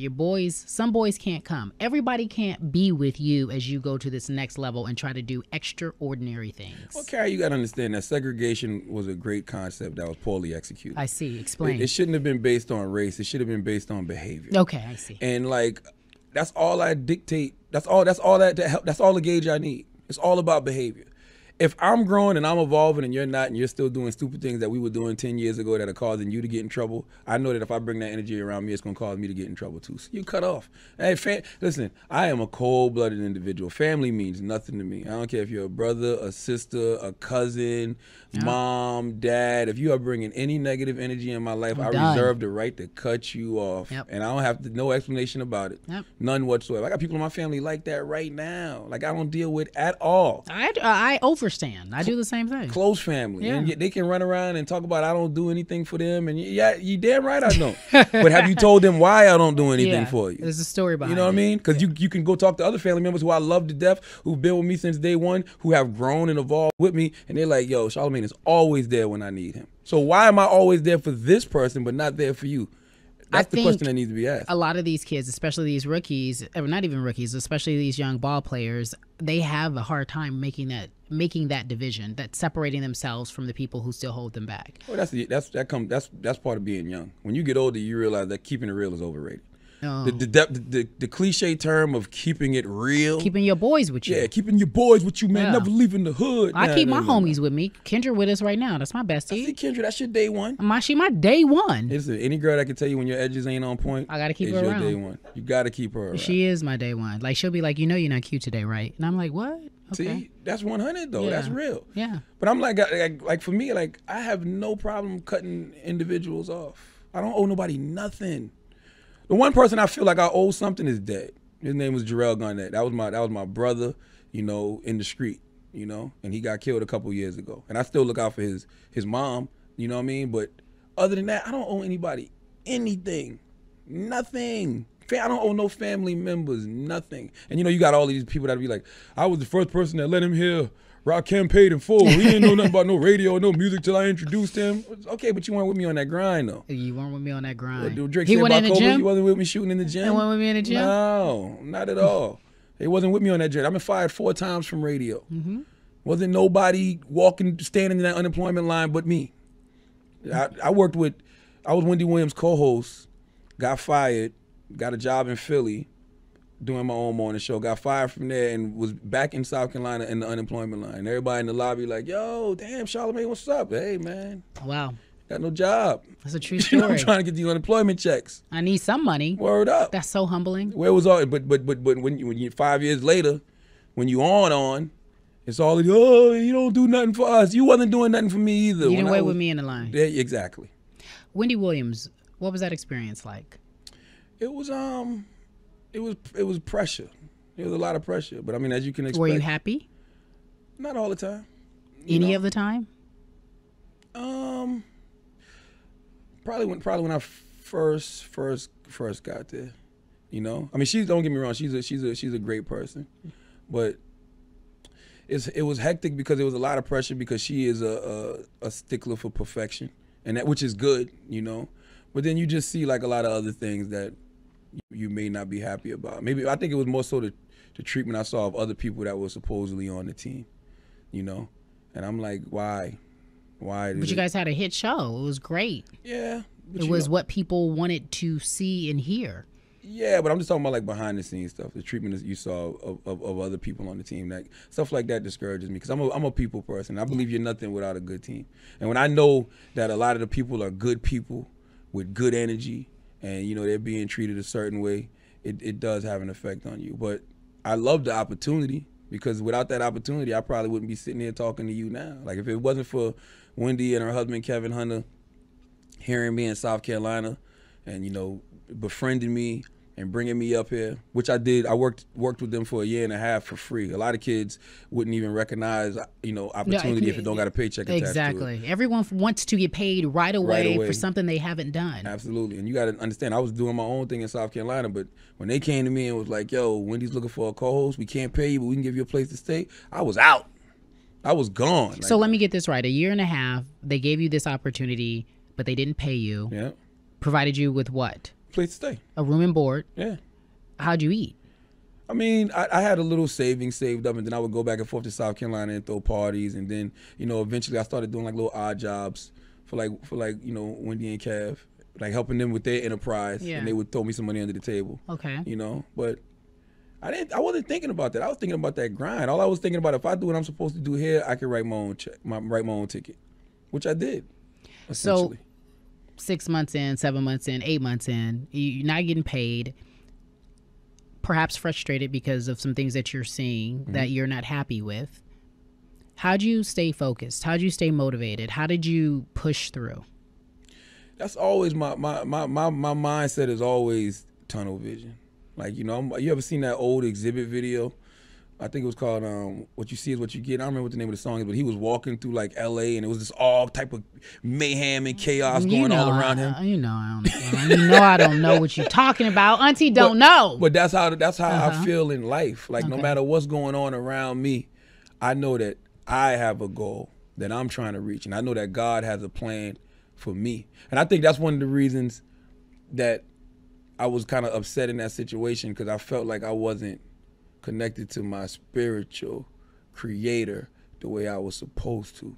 some boys can't come. Everybody can't be with you as you go to this next level and try to do extraordinary things. Well, Cari, you got to understand that segregation was a great concept that was poorly executed. I see. Explain. It shouldn't have been based on race. It should have been based on behavior. Okay, I see. And that's all I dictate. That's all the gauge I need. It's all about behavior. If I'm growing and I'm evolving and you're not, and you're still doing stupid things that we were doing 10 years ago that are causing you to get in trouble, I know that if I bring that energy around me, it's going to cause me to get in trouble too. So you cut off. Hey, listen, I am a cold-blooded individual. Family means nothing to me. I don't care if you're a brother, a sister, a cousin, mom, dad. If you are bringing any negative energy in my life, I reserve the right to cut you off. Yep. And I don't have no explanation about it. Yep. None whatsoever. I got people in my family like that right now. I don't deal with at all. I overstand. I do the same thing. Close family. Yeah. And they can run around and talk about I don't do anything for them. And yeah, you damn right I don't. But have you told them why I don't do anything for you? There's a story behind it. You know what I mean? Because you can go talk to other family members who I love to death, who've been with me since day one, who have grown and evolved with me. And they're like, yo, Charlamagne is always there when I need him. So why am I always there for this person but not there for you? That's the question that needs to be asked. A lot of these kids, especially these rookies, or not even rookies, especially these young ball players, they have a hard time making that division, that separating themselves from the people who still hold them back. Well, that's part of being young. When you get older, you realize that keeping it real is overrated. Oh. The cliche term of keeping it real. Keeping your boys with you. Yeah, keeping your boys with you, man. Yeah. Never leaving the hood. I keep my homies with me. Kendra with us right now. That's my bestie. I see Kendra. That's your day one. She my day one. Listen, any girl that can tell you when your edges ain't on point, I got to keep her around. Your day one. You got to keep her around. She is my day one. She'll be like, you're not cute today, right? And I'm like, what? Okay. See, that's 100 though. Yeah. That's real. Yeah. But I'm like for me, I have no problem cutting individuals off. I don't owe nobody nothing. The one person I feel like I owe something is dead. His name was Jarrell Garnett. That was my brother, in the street, and he got killed a couple years ago. And I still look out for his mom, you know what I mean? But other than that, I don't owe anybody anything, nothing. I don't owe no family members nothing. And you got all these people that be like, I was the first person that let him hear Rakim paid in full. He didn't know nothing about no radio or no music till I introduced him. Okay, but you weren't with me on that grind, though. You weren't with me on that grind. What Drake He said went about in the Kobe, gym? he wasn't with me shooting in the gym. He went with me in the gym? No, not at all. He wasn't with me on that journey. I've been fired 4 times from radio. Wasn't nobody standing in that unemployment line but me. I was Wendy Williams' co-host, got fired, got a job in Philly, doing my own morning show, got fired from there and was back in South Carolina in the unemployment line. Everybody in the lobby like, yo, damn, Charlamagne, what's up? Hey, man. Wow. Got no job. That's a true story. I'm trying to get these unemployment checks. I need some money. Word up. That's so humbling. Where was all? But when you 5 years later, when you on, it's all oh, you don't do nothing for us. You wasn't doing nothing for me either. You didn't wait with me in the line. Yeah, exactly. Wendy Williams, what was that experience like? It was pressure. It was a lot of pressure. But I mean, as you can expect. Were you happy? Not all the time. Any of the time? Probably when I first got there. You know, I mean, don't get me wrong. She's a great person, but it was hectic because there was a lot of pressure because she is a stickler for perfection, and which is good, you know. But then you just see like a lot of other things that you may not be happy about. Maybe I think it was more so the treatment I saw of other people that were supposedly on the team, you know. And I'm like, why? But you guys had a hit show. It was great. Yeah. It was what people wanted to see and hear. Yeah, but I'm just talking about like behind the scenes stuff, the treatment that you saw of other people on the team. That stuff like that discourages me because I'm a people person. I believe you're nothing without a good team. And when I know that a lot of the people are good people with good energy and, you know, they're being treated a certain way, it does have an effect on you. But I love the opportunity because without that opportunity, I probably wouldn't be sitting here talking to you now. Like if it wasn't for Wendy and her husband, Kevin Hunter, hearing me in South Carolina and, you know, befriending me and bringing me up here, which I did. I worked with them for 1.5 years for free. A lot of kids wouldn't even recognize, you know, opportunity if it don't got a paycheck attached exactly. to it. Everyone wants to get paid right away for something they haven't done. Absolutely. And you got to understand, I was doing my own thing in South Carolina, but when they came to me and was like, yo, Wendy's looking for a co-host. We can't pay you, but we can give you a place to stay. I was out. I was gone. So let me get this right. 1.5 years, they gave you this opportunity, but they didn't pay you. Yeah. Provided you with what? Place to stay. A room and board. Yeah. How'd you eat? I mean, I had a little savings saved up, and then I would go back and forth to South Carolina and throw parties, and then, you know, eventually I started doing like little odd jobs for like you know, Wendy and Kev, like helping them with their enterprise, and they would throw me some money under the table. Okay. You know, but I wasn't thinking about that. I was thinking about that grind. All I was thinking about, if I do what I'm supposed to do here, I can write my own check, write my own ticket, which I did. Essentially. So 6 months in, 7 months in, 8 months in, you're not getting paid, perhaps frustrated because of some things that you're seeing that you're not happy with. How'd you stay focused? How'd you stay motivated? How did you push through? That's always my mindset is always tunnel vision. Like, you know, you ever seen that old Exhibit video? I think it was called What You See Is What You Get. I don't remember what the name of the song is, but he was walking through like LA and it was just all type of mayhem and chaos going all around him. You know I don't know what you're talking about. Auntie don't know. But that's how I feel in life. Like no matter what's going on around me, I know that I have a goal that I'm trying to reach. And I know that God has a plan for me. And I think that's one of the reasons that I was kind of upset in that situation, because I felt like I wasn't connected to my spiritual creator the way I was supposed to,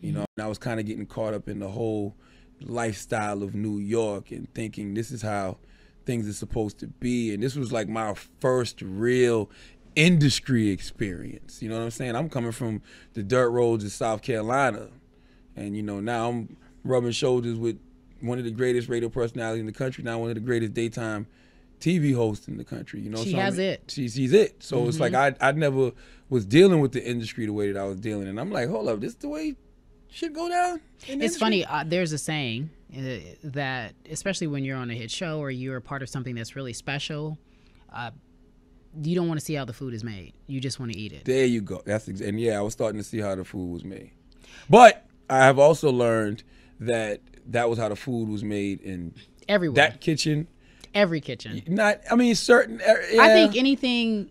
you know. And I was kind of getting caught up in the whole lifestyle of New York and thinking this is how things are supposed to be. And this was like my first real industry experience. You know what I'm saying? I'm coming from the dirt roads of South Carolina, and, you know, now I'm rubbing shoulders with one of the greatest radio personalities in the country, now one of the greatest daytime TV host in the country, you know. She has it. She's it. So it's like I never was dealing with the industry the way that I was dealing, and I'm like, hold up, this is the way shit go down in the It's industry? funny. There's a saying that, especially when you're on a hit show or you're a part of something that's really special, you don't want to see how the food is made. You just want to eat it. There you go. And yeah, I was starting to see how the food was made, but I have also learned that was how the food was made in everywhere. That kitchen. Every kitchen. Not, I mean, certain. Yeah. I think anything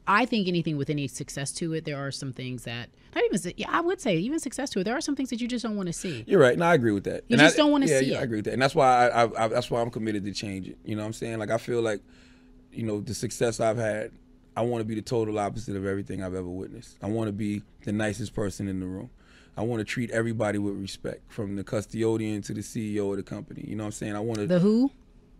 I think anything with any success to it, there are some things that, not even, yeah, I would say even success to it, there are some things that you just don't want to see. You're right. No, I agree with that. You just don't want to see it. I agree with that. And that's why that's why I'm committed to change it. You know what I'm saying? Like, I feel like, you know, the success I've had, I want to be the total opposite of everything I've ever witnessed. I want to be the nicest person in the room. I want to treat everybody with respect, from the custodian to the CEO of the company. You know what I'm saying? I want to... The who?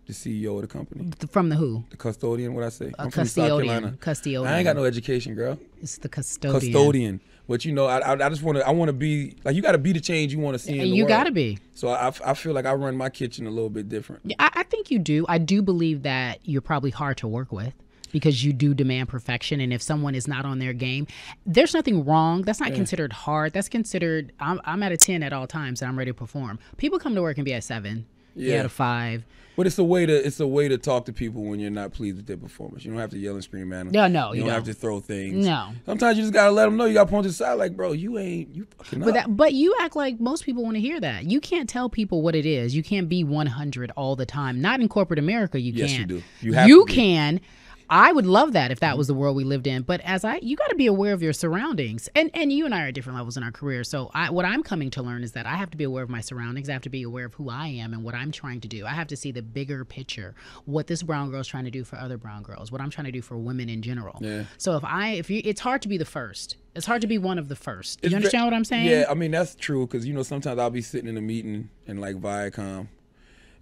The CEO of the company. From the who? The custodian, what'd I say? I'm from South Carolina. Custodian. I ain't got no education, girl. It's the custodian. Custodian. But, you know, I just want to... I want to be... Like, you got to be the change you want to see in the world. You got to be. So I feel like I run my kitchen a little bit different. Yeah, I think you do. I do believe that you're probably hard to work with, because you do demand perfection, and if someone is not on their game, there's nothing wrong. That's not considered hard. That's considered, I'm at a 10 at all times, and I'm ready to perform. People come to work and be at 7, at a 5. But it's a way to talk to people when you're not pleased with their performance. You don't have to yell and scream at them. No, you don't have to throw things. No. Sometimes you just gotta let them know. You gotta point to the side, like, bro, you fucking up. But you act like most people want to hear that. You can't tell people what it is. You can't be 100 all the time. Not in corporate America. You can't. Yes, you do. You can. I would love that if that was the world we lived in. But you got to be aware of your surroundings. And you and I are at different levels in our career. So what I'm coming to learn is that I have to be aware of my surroundings. I have to be aware of who I am and what I'm trying to do. I have to see the bigger picture, what this brown girl is trying to do for other brown girls, what I'm trying to do for women in general. Yeah. So it's hard to be the first. It's hard to be one of the first. Do you understand what I'm saying? Yeah, I mean, that's true. Because, you know, sometimes I'll be sitting in a meeting in, like, Viacom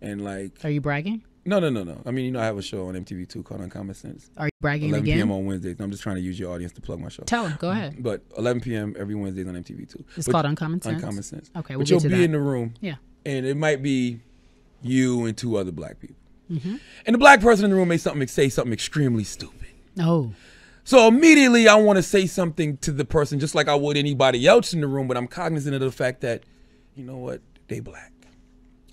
and, like... Are you bragging? No. I mean, you know, I have a show on MTV2 called Uncommon Sense. Are you bragging 11 again? 11 p.m. on Wednesdays. I'm just trying to use your audience to plug my show. Tell them. Go ahead. But 11 p.m. every Wednesdays on MTV2. It's called Uncommon Sense? Uncommon Sense. Okay, but you'll be in the room. Yeah. And it might be you and 2 other black people. Mm-hmm. And the black person in the room may say something extremely stupid. Oh. So immediately I want to say something to the person just like I would anybody else in the room, but I'm cognizant of the fact that, you know what, they black.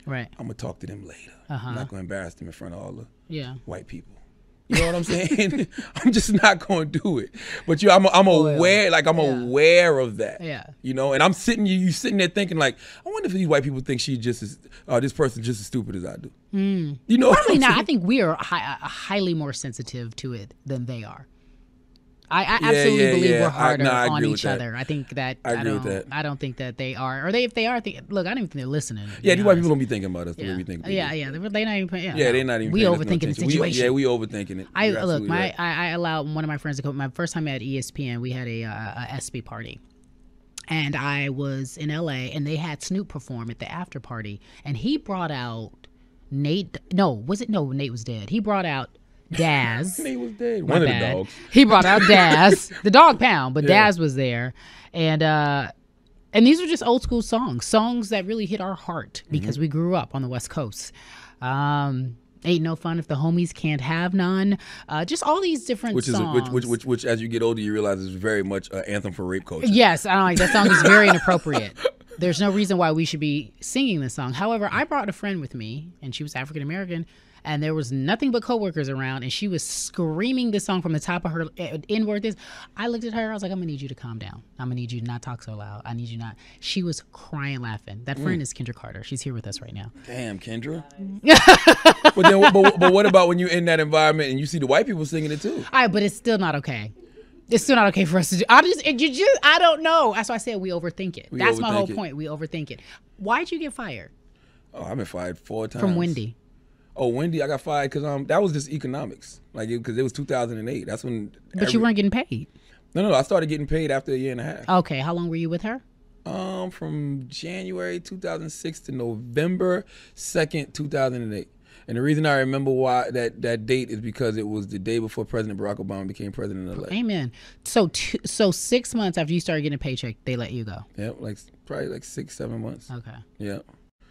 Right. I'm going to talk to them later. I'm not going to embarrass them in front of all the white people. You know what I'm saying? I'm just not going to do it. But I'm aware, like I'm aware of that. Yeah. You know, and I'm you sitting there thinking like, I wonder if these white people think this person's just as stupid as I do. You know, probably not. I think we are highly more sensitive to it than they are. I absolutely believe we're harder on each other. I think that I agree with that. I don't think that they are. Or if they are, look, I don't even think they're listening. Yeah, these white people don't be thinking about us the way we think. Yeah. They're not even. Yeah, they're not even. We overthinking the situation. We overthinking it. I allowed one of my friends to come. My first time at ESPN, we had a ESPY party. And I was in LA, and they had Snoop perform at the after party, and he brought out Nate. No, Nate was dead. He brought out Daz. Nate was dead. One of the dogs. He brought out Daz, the dog pound, but Daz was there, and these were just old school songs that really hit our heart because we grew up on the West Coast. Ain't no fun if the homies can't have none. Just all these different songs. Which as you get older, you realize is very much an anthem for rape culture. Yes, I don't like that song. Is very inappropriate. There's no reason why we should be singing this song. However, I brought a friend with me, and she was African American, and there was nothing but coworkers around, and she was screaming this song from the top of her N-word. I looked at her. I was like, I'm gonna need you to calm down. I'm gonna need you to not talk so loud. I need you not. She was crying, laughing. That friend is Kendra Carter. She's here with us right now. Damn, Kendra. but what about when you're in that environment and you see the white people singing it too? But it's still not okay. It's still not okay for us to do. I don't know. That's why I said we overthink it. That's my whole point. We overthink it. Why'd you get fired? Oh, I've been fired 4 times. From Wendy. Oh, Wendy, I got fired because that was just economics. Like, because it was 2008. That's when. But you weren't getting paid. No. I started getting paid after a year and a half. Okay, how long were you with her? From January 2006 to November 2nd, 2008. And the reason I remember why that date is because it was the day before President Barack Obama became president-elect. Amen. So 6 months after you started getting a paycheck, they let you go. Yeah, probably 6-7 months. Okay. Yeah.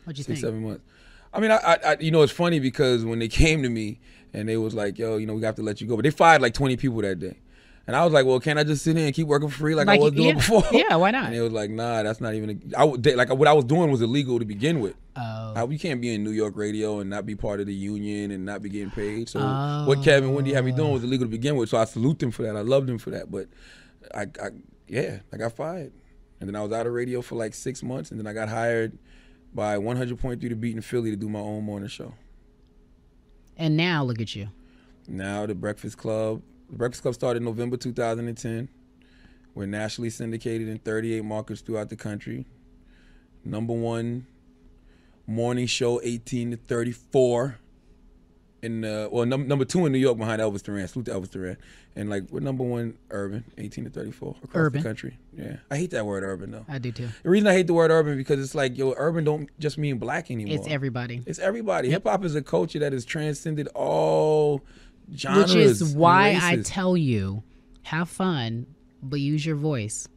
What'd you think? 6-7 months. I mean, I you know, it's funny because when they came to me and they was like, yo, you know, we have to let you go. But they fired like 20 people that day. And I was like, well, can't I just sit here and keep working for free like I was doing before? Yeah, why not? And they was like, nah, that's not even what I was doing was illegal to begin with. Oh. We can't be in New York radio and not be part of the union and not be getting paid. So what Kevin and Wendy had me doing was illegal to begin with. So I salute them for that. I love them for that. But I got fired. And then I was out of radio for like 6 months. And then I got hired by 100.3 The Beat in Philly to do my own morning show. And now look at you. Now the Breakfast Club The Breakfast Club started in November 2010. We're nationally syndicated in 38 markets throughout the country. #1 morning show, 18 to 34. Number 2 in New York behind Elvis Duran. Salute to Elvis Duran. And like we're #1 urban, 18 to 34 across the country. Yeah, I hate that word urban though. I do too. The reason I hate the word urban because it's like urban don't just mean black anymore. It's everybody. It's everybody. Hip hop is a culture that has transcended all genres. Which is why I tell you, have fun, but use your voice.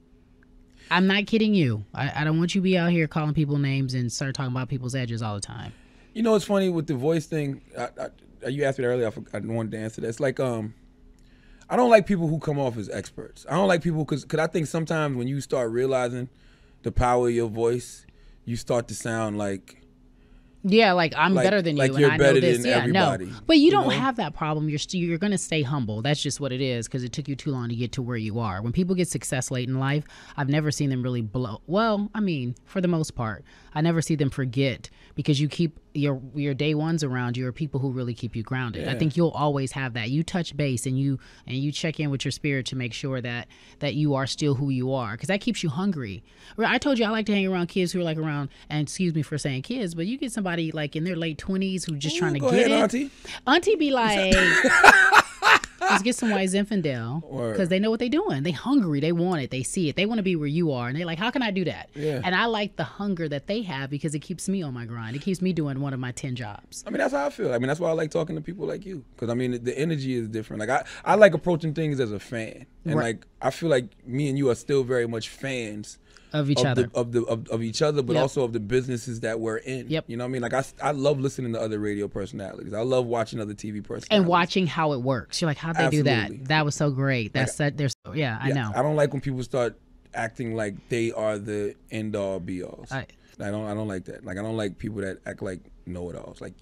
I'm not kidding you. I don't want you to be out here calling people names and start talking about people's edges all the time. You know, it's funny with the voice thing. You asked me earlier. I wanted to answer that. It's like I don't like people who come off as experts. I don't like people because I think sometimes when you start realizing the power of your voice, you start to sound like. Yeah, like I'm better than you, and I know this. Yeah, everybody, no, but you don't have that problem. You're going to stay humble. That's just what it is because it took you too long to get to where you are. When people get success late in life, I've never seen them really blow. Well, I mean, for the most part, I never see them forget because you keep your day ones around you are people who really keep you grounded. Yeah. I think you'll always have that. You touch base and you check in with your spirit to make sure that you are still who you are because that keeps you hungry. I told you I like to hang around kids who are like around, and excuse me for saying kids, but you get somebody like in their late 20s who just trying to get it. Auntie. Auntie be like, let's get some white Zinfandel because they know what they're doing. They hungry. They want it. They see it. They want to be where you are. And they're like, how can I do that? Yeah. And I like the hunger that they have because it keeps me on my grind. It keeps me doing one of my 10 jobs. I mean, that's how I feel. I mean, that's why I like talking to people like you because, I mean, the energy is different. Like, I like approaching things as a fan. And, like, I feel like me and you are still very much fans of each other, of each other, but also of the businesses that we're in. Yep. You know what I mean? Like I love listening to other radio personalities. I love watching other TV personalities and watching how it works. You're like, how'd they do that? That was so great. That's like, yeah, I know. I don't like when people start acting like they are the end all be alls. I don't like that. Like I don't like people that act like know it alls. Like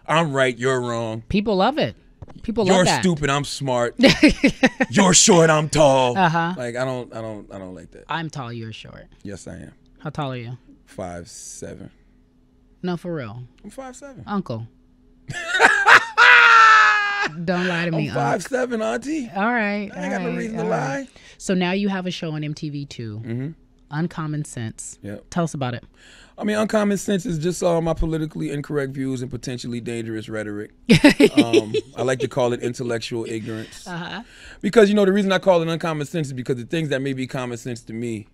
I'm right, you're wrong. People love it. People love that. You're stupid, I'm smart. You're short, I'm tall. Uh-huh. Like I don't like that. I'm tall, you're short. Yes, I am. How tall are you? 5'7". No, for real. I'm 5'7". Uncle. Don't lie to me. I'm 5'7", Auntie. All right. I ain't got no reason to lie. So now you have a show on MTV too. Mm-hmm. Uncommon Sense. Yep. Tell us about it. I mean, Uncommon Sense is just my politically incorrect views and potentially dangerous rhetoric. I like to call it intellectual ignorance. Uh-huh. Because, you know, the reason I call it uncommon sense is because the things that may be common sense to me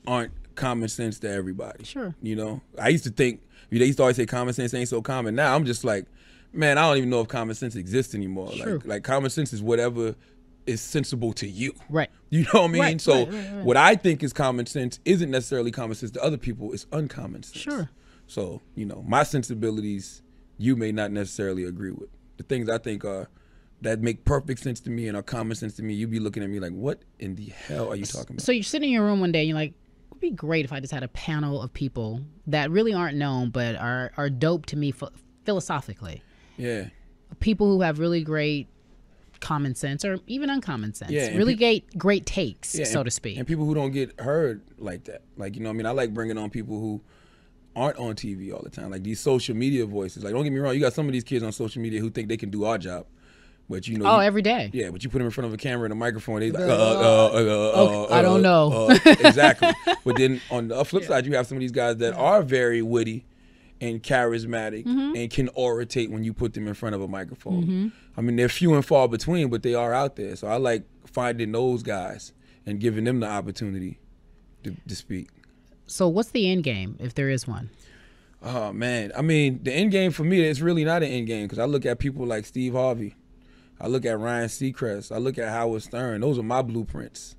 aren't common sense to everybody. Sure. You know, I used to think, they used to always say common sense ain't so common. Now I'm just like, man, I don't even know if common sense exists anymore. Sure. Like common sense is whatever is sensible to you. Right. You know what I mean? Right, so right. what I think is common sense isn't necessarily common sense to other people. It's uncommon sense. Sure. So, you know, my sensibilities you may not necessarily agree with. The things I think that make perfect sense to me and are common sense to me, you be looking at me like, what in the hell are you talking about? So you're sitting in your room one day and you're like, it would be great if I just had a panel of people that really aren't known but are dope to me philosophically. Yeah. People who have really great common sense or even uncommon sense. Yeah, really great takes, so to speak. And people who don't get heard like that. Like, you know what I mean? I like bringing on people who aren't on TV all the time. Like these social media voices. Like, don't get me wrong, you got some of these kids on social media who think they can do our job. But you know, every day. Yeah, but you put them in front of a camera and a microphone, they like, I don't know. Exactly. But then on the flip side, you have some of these guys that are very witty and charismatic and can oratate when you put them in front of a microphone. I mean, they're few and far between, but they are out there. So I like finding those guys and giving them the opportunity to speak. So what's the end game, if there is one? Oh, man. I mean, the end game for me, it's really not an end game because I look at people like Steve Harvey. I look at Ryan Seacrest. I look at Howard Stern. Those are my blueprints,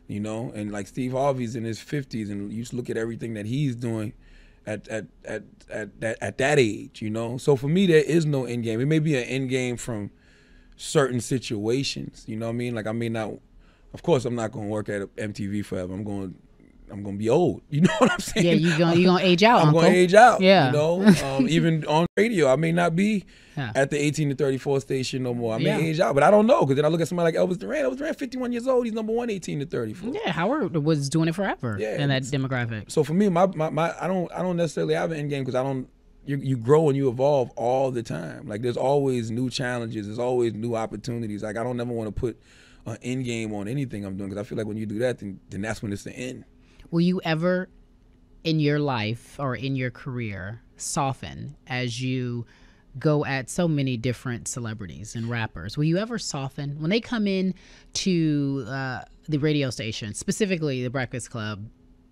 you know? And like Steve Harvey's in his 50s, and you just look at everything that he's doing at that age, you know? So for me, there is no end game. It may be an end game from certain situations, you know what I mean? Like I may not, of course I'm not going to work at MTV forever. I'm going to be old, you know what I'm saying? Yeah, you're going to age out, I'm going to age out, yeah. You know? Even on radio, I may not be at the 18 to 34 station no more. I may age out, but I don't know, because then I look at somebody like Elvis Duran. Elvis Duran, 51 years old, he's #1 18 to 34. Yeah, Howard was doing it forever in that demographic. So for me, I don't necessarily have an end game because you grow and you evolve all the time. Like there's always new challenges. There's always new opportunities. Like I don't ever want to put an end game on anything I'm doing because I feel like when you do that, then that's when it's the end. Will you ever in your life or in your career soften as you go at so many different celebrities and rappers? Will you ever soften when they come in to the radio station, specifically the Breakfast Club?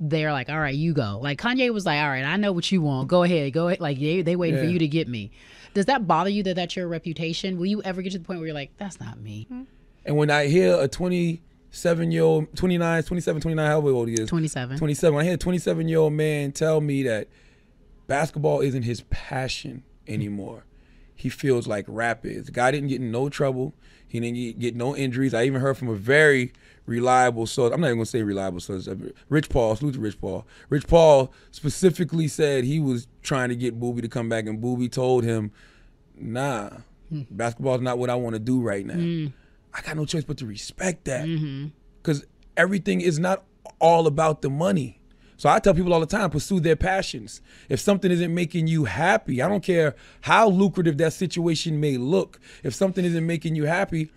They're like, all right, you go. Like Kanye was like, all right, I know what you want. Go ahead. Like they waiting for you to get me. Does that bother you that that's your reputation? Will you ever get to the point where you're like, that's not me? And when I hear a 27-year-old, 29, however old he is. 27. When I hear a 27-year-old man tell me that basketball isn't his passion anymore. He feels like rap is. The guy didn't get in no trouble. He didn't get no injuries. I even heard from a very reliable source. I'm not even going to say reliable source. Rich Paul, salute to Rich Paul. Rich Paul specifically said he was trying to get Boobie to come back, and Boobie told him, nah, basketball's not what I want to do right now. I got no choice but to respect that because everything is not all about the money. So I tell people all the time, pursue their passions. If something isn't making you happy, I don't care how lucrative that situation may look. If something isn't making you happy,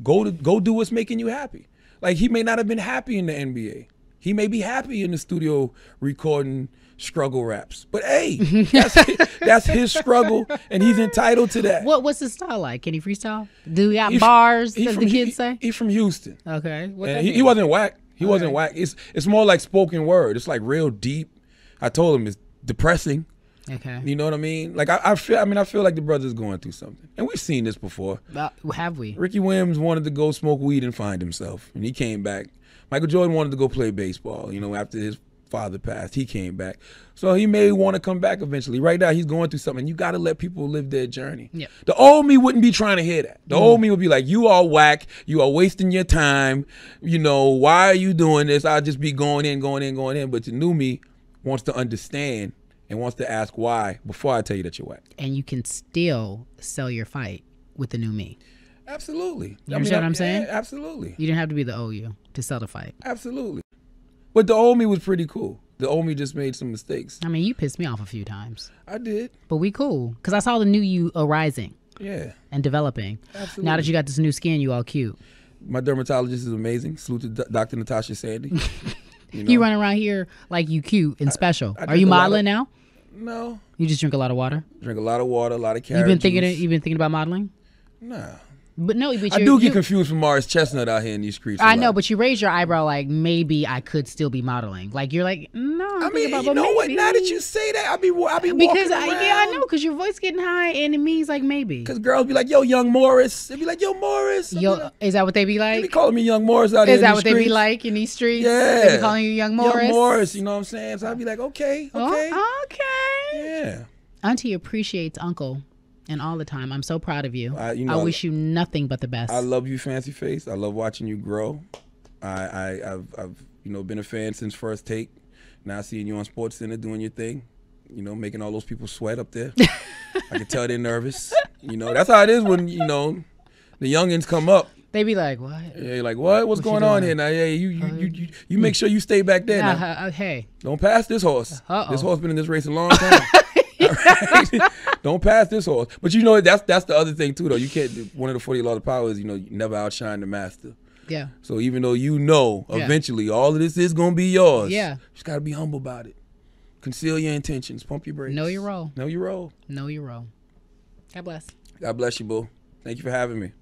go do what's making you happy. Like he may not have been happy in the NBA. He may be happy in the studio recording struggle raps. But hey, that's his struggle, and he's entitled to that. What's his style like? Can he freestyle? Do he have bars, as the kids say? He's from Houston. Okay. He wasn't whack. He wasn't whack. It's more like spoken word. It's like real deep. I told him it's depressing. Okay. You know what I mean? Like I feel like the brother's going through something. And we've seen this before. Have we? Ricky Williams wanted to go smoke weed and find himself, and he came back. Michael Jordan wanted to go play baseball, after his father passed. He came back. So he may want to come back eventually. Right now he's going through something. You got to let people live their journey. Yeah. The old me wouldn't be trying to hear that. The old me would be like, you are whack. You are wasting your time. Why are you doing this? I'll just be going in. But the new me wants to understand and wants to ask why before I tell you that you're whack. And you can still sell your fight with the new me. Absolutely. You understand what I'm saying? Yeah, absolutely. You didn't have to be the old you to sell the fight. Absolutely. But the old me was pretty cool. The old me just made some mistakes. I mean, you pissed me off a few times. I did. But we cool. Because I saw the new you arising. Yeah. And developing. Absolutely. Now that you got this new skin, you all cute. My dermatologist is amazing. Salute to Dr. Natasha Sandy. You running around here like you cute and special. Are you modeling now? No. You just drink a lot of water? Drink a lot of water, a lot of carrot You've been thinking about modeling? Nah. But no, but I do get confused from Morris Chestnut out here in these streets. I know, but you raise your eyebrow like maybe I could still be modeling. Like you're like, no. I mean, you know what? Now that you say that, I be walking because around. I know, because your voice getting high and it means like maybe. Because girls be like, yo, young Morris. They be like, yo, Morris. Is that what they be like? They be calling me young Morris out here in the streets. Is that what they be like in these streets? Yeah. They be calling you young Morris? Young Morris, you know what I'm saying? So I be like, okay. Okay. Yeah. Auntie appreciates Uncle. And all the time. I'm so proud of you. I wish you nothing but the best. I love you, Fancy Face. I love watching you grow. I've been a fan since First Take. Now seeing you on Sports Center doing your thing, making all those people sweat up there. I can tell they're nervous. That's how it is when, the youngins come up. They be like, what? Yeah, you're like, what? What's going on here? Now, yeah, you make sure you stay back there now. Hey. Don't pass this horse. Uh-oh. This horse been in this race a long time. Don't pass this horse. But that's the other thing too, though. You can't. One of the 40 laws of power is you never outshine the master. Yeah. So even though eventually all of this is gonna be yours, you just gotta be humble about it. Conceal your intentions. Pump your brakes. Know your role. Know your role. Know your role. God bless. God bless you, boo. Thank you for having me.